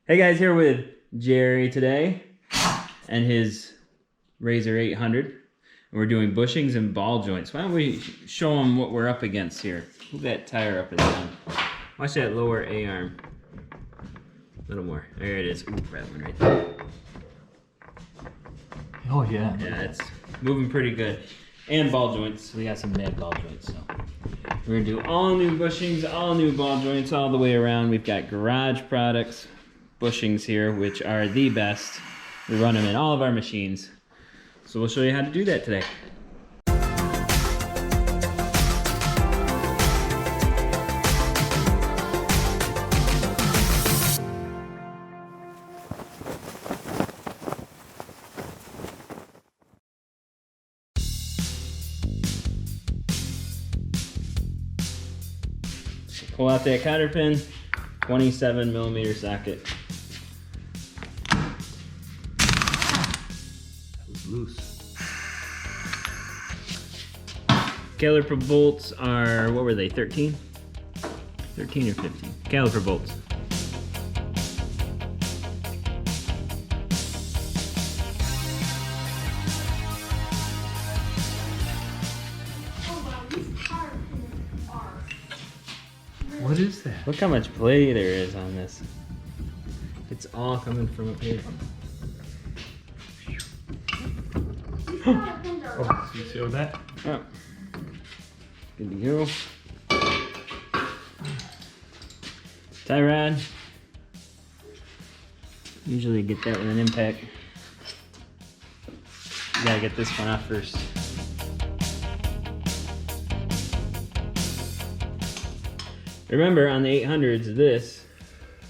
Hey guys, here with Jerry today and his RZR 800. And we're doing bushings and ball joints. Why don't we show them what we're up against here? Move that tire up and down. Watch that lower A-arm. A little more. There it is. Ooh, that one right there. Oh yeah. Yeah, it's moving pretty good. And ball joints. We got some bad ball joints, so. We're gonna do all new bushings, all new ball joints all the way around. We've got Garage Products bushings here, which are the best. We run them in all of our machines. So we'll show you how to do that today. Pull out that cotter pin, 27mm socket. Loose. Caliper bolts are, what were they, 13? 13 or 15? Caliper bolts. What is that? Look how much play there is on this. It's all coming from up here. Oh, you see that? Oh. Good to go. Tie rod. Usually get that with an impact. You gotta get this one off first. Remember, on the 800s, this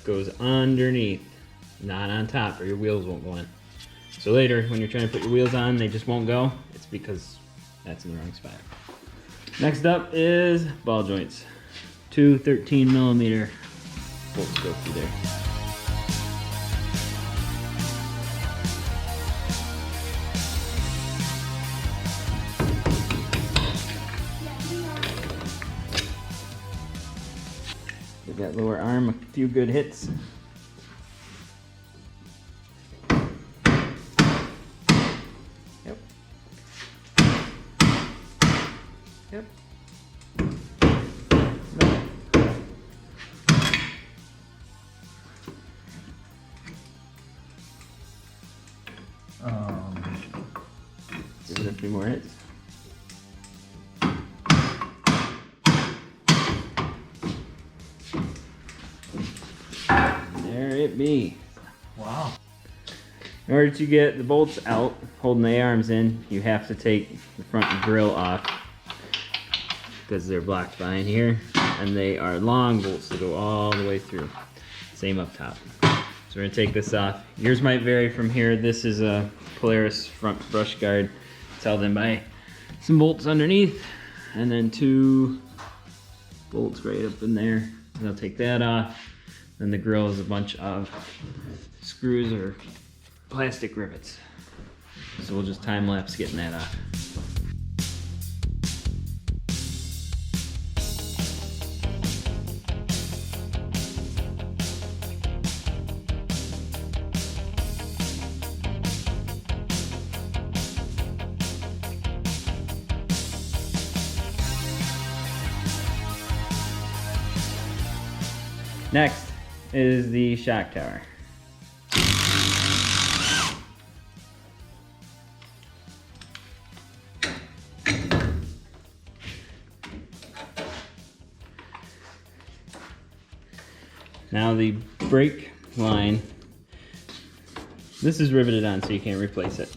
goes underneath, not on top, or your wheels won't go in. So later, when you're trying to put your wheels on, they just won't go. It's because that's in the wrong spot. Next up is ball joints. Two 13mm bolts go through there. Give that lower arm a few good hits. Yep. Yep. No. Give it a few more hits. There it be. Wow. In order to get the bolts out, holding the A-arms in, you have to take the front grill off because they're blocked behind here, and they are long bolts that go all the way through. Same up top. So we're gonna take this off. Yours might vary from here. This is a Polaris front brush guard. It's held in by some bolts underneath, and then two bolts right up in there. And I'll take that off. Then the grill is a bunch of screws or plastic rivets. So we'll just time lapse getting that off. Next is the shock tower. Now the brake line, this is riveted on so you can't replace it.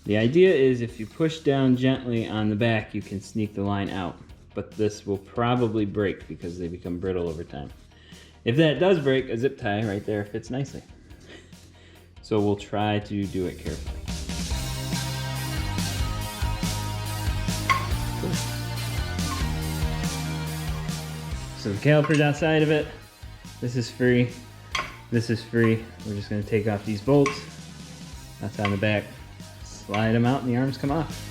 The idea is if you push down gently on the back, you can sneak the line out, but this will probably break because they become brittle over time. If that does break, a zip tie right there fits nicely. So we'll try to do it carefully. Cool. So the caliper's outside of it. This is free. This is free. We're just gonna take off these bolts. That's on the back. Slide them out and the arms come off.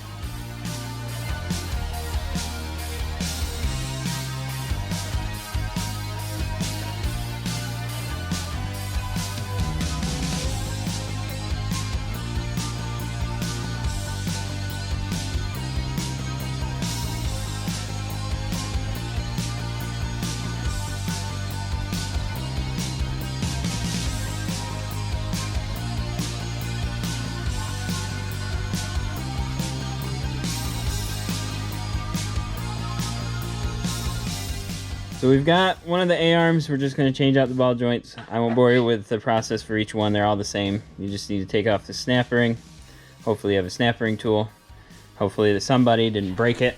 So we've got one of the A-arms. We're just going to change out the ball joints. I won't bore you with the process for each one. They're all the same. You just need to take off the snap ring. Hopefully you have a snap ring tool. Hopefully that somebody didn't break it,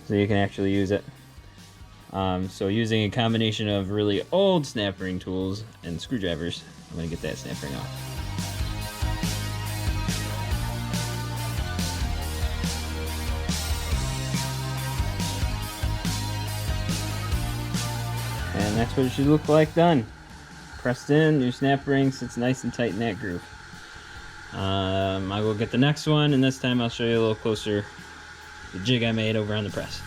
so you can actually use it. So using a combination of really old snap ring tools and screwdrivers, I'm going to get that snap ring off. And that's what it should look like done. Pressed in, new snap ring, sits nice and tight in that groove. I will get the next one, and this time I'll show you a little closer the jig I made over on the press.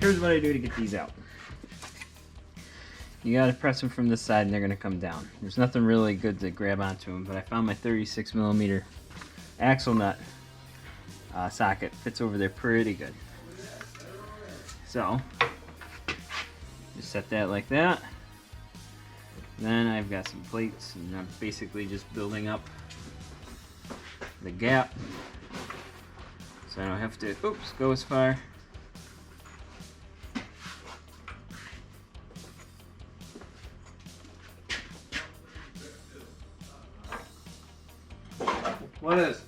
Here's what I do to get these out. You gotta press them from this side and they're gonna come down. There's nothing really good to grab onto them, but I found my 36mm axle nut socket. Fits over there pretty good. So, just set that like that. Then I've got some plates and I'm basically just building up the gap so I don't have to, go as far. What is?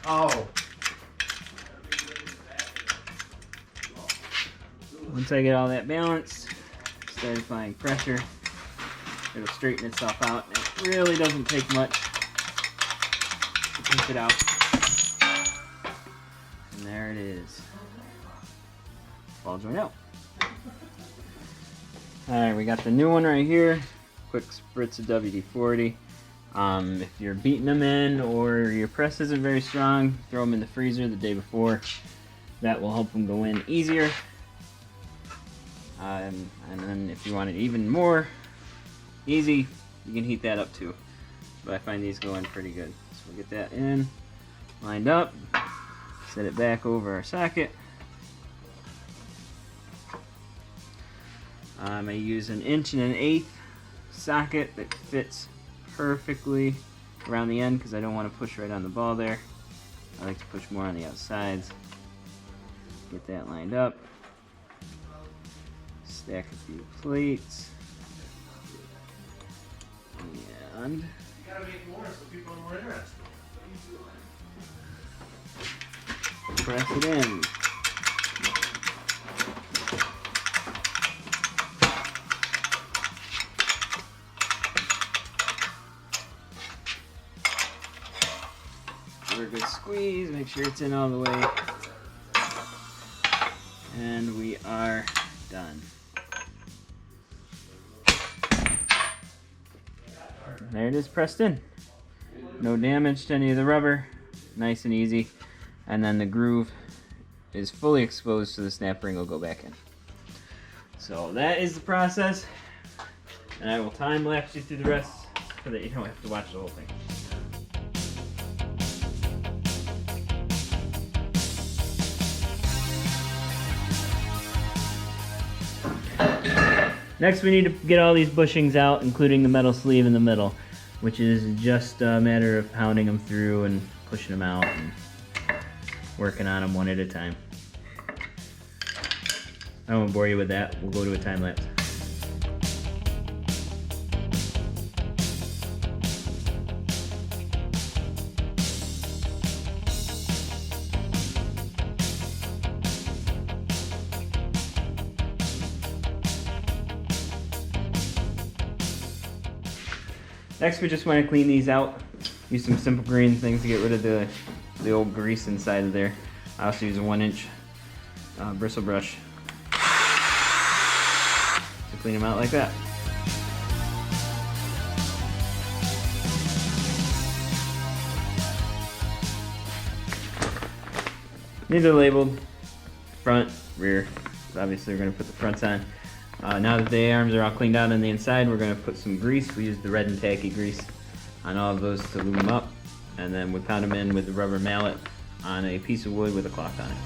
Oh. Once I get all that balanced, start applying pressure, it'll straighten itself out. It really doesn't take much to pinch it out. And there it is. Ball joint out. Alright, we got the new one right here. Quick spritz of WD-40. If you're beating them in or your press isn't very strong, throw them in the freezer the day before. That will help them go in easier. And then if you want it even more easy, you can heat that up too. But I find these go in pretty good. So we'll get that in, lined up, set it back over our socket. I use an 1 1/8" socket that fits perfectly around the end because I don't want to push right on the ball there. I like to push more on the outsides. Get that lined up. Stack a few plates. And You gotta make more so people are more interested. press it in. Give it a good squeeze, make sure it's in all the way. And we are done. There it is, pressed in. No damage to any of the rubber. Nice and easy. And then the groove is fully exposed so the snap ring will go back in. So that is the process. And I will time lapse you through the rest so that you don't have to watch the whole thing. Next we need to get all these bushings out, including the metal sleeve in the middle, which is just a matter of pounding them through and pushing them out and working on them one at a time. I won't bore you with that. We'll go to a time lapse. Next, we just want to clean these out. Use some simple green things to get rid of the old grease inside of there. I also use a 1-inch bristle brush to clean them out like that. These are labeled front, rear. So obviously, we're going to put the fronts on. Now that the A-arms are all cleaned out on the inside, we're going to put some grease. We use the red and tacky grease on all of those to lube them up. And then we pound them in with the rubber mallet on a piece of wood with a cloth on it.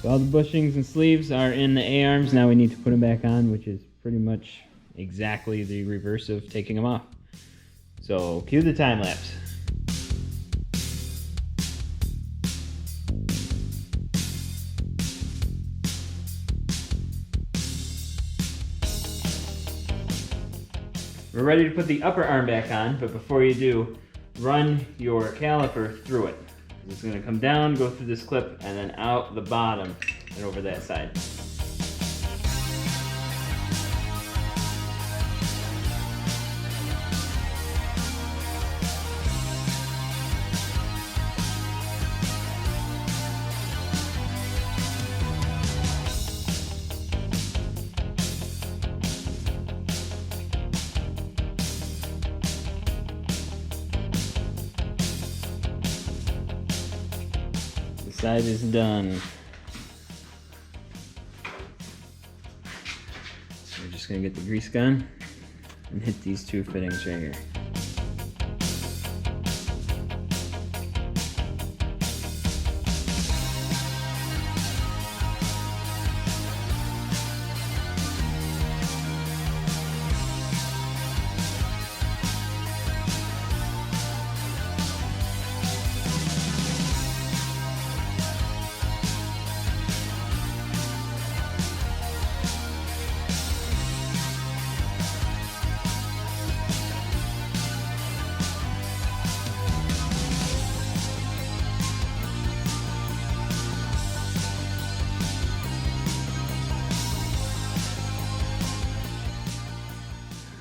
So all the bushings and sleeves are in the A-arms. Now we need to put them back on, which is pretty much exactly the reverse of taking them off. So cue the time lapse. We're ready to put the upper arm back on, but before you do, run your caliper through it. It's going to come down, go through this clip, and then out the bottom and over that side. Side is done. We're just gonna get the grease gun and hit these two fittings right here.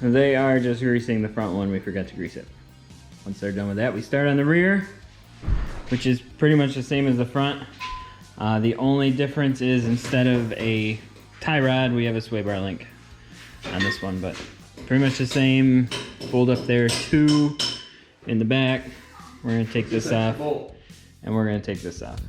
They are just greasing the front one. We forgot to grease it. Once they're done with that, we start on the rear, which is pretty much the same as the front. The only difference is instead of a tie rod, we have a sway bar link on this one, but pretty much the same. Fold up there, 2 in the back. We're gonna take this off, and we're gonna take this off.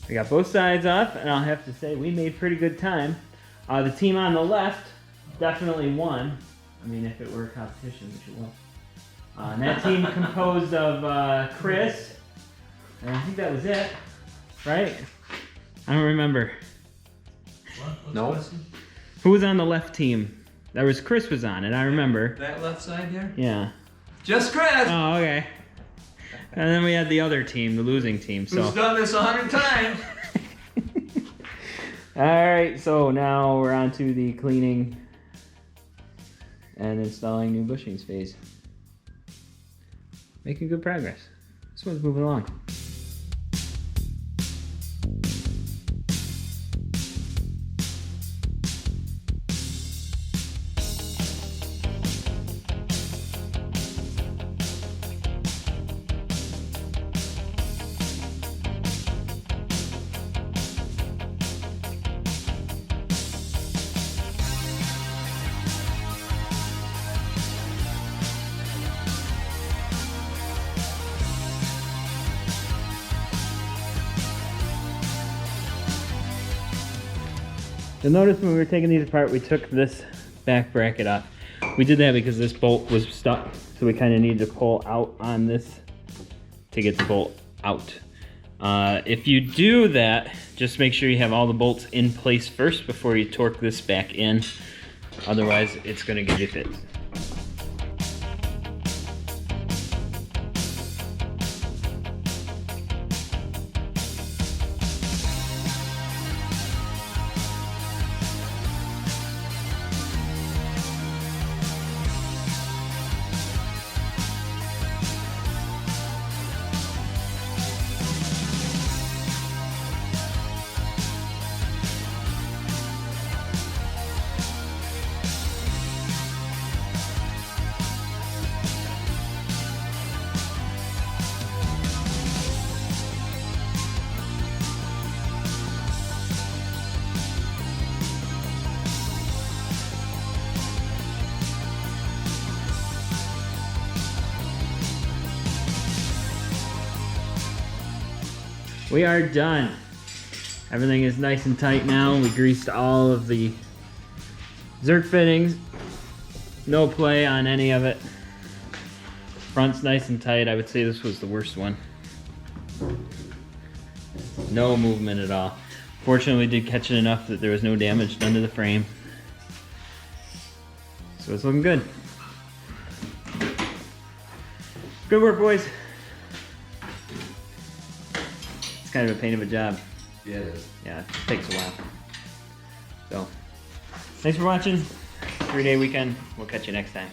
We got both sides off, and I'll have to say we made pretty good time. The team on the left definitely won. I mean, if it were a competition, which it was. And that team composed of Chris, and I think that was it, right? I don't remember. No. Who was on the left team? That was Chris was on it, I remember. That left side here? Yeah. Just Chris! Oh, okay. And then we had the other team, the losing team. So. Who's done this 100 times? All right, so now we're on to the cleaning and installing new bushings phase. Making good progress. This one's moving along. You'll notice when we were taking these apart, we took this back bracket off. We did that because this bolt was stuck, so we kind of needed to pull out on this to get the bolt out. If you do that, just make sure you have all the bolts in place first before you torque this back in. Otherwise, it's going to give you fits. We are done. Everything is nice and tight now. We greased all of the Zerk fittings. No play on any of it. Front's nice and tight. I would say this was the worst one. No movement at all. Fortunately, we did catch it enough that there was no damage done to the frame. So it's looking good. Good work, boys. It's kind of a pain of a job. Yeah, it is. Yeah, it takes a while. So, thanks for watching. 3-day weekend. We'll catch you next time.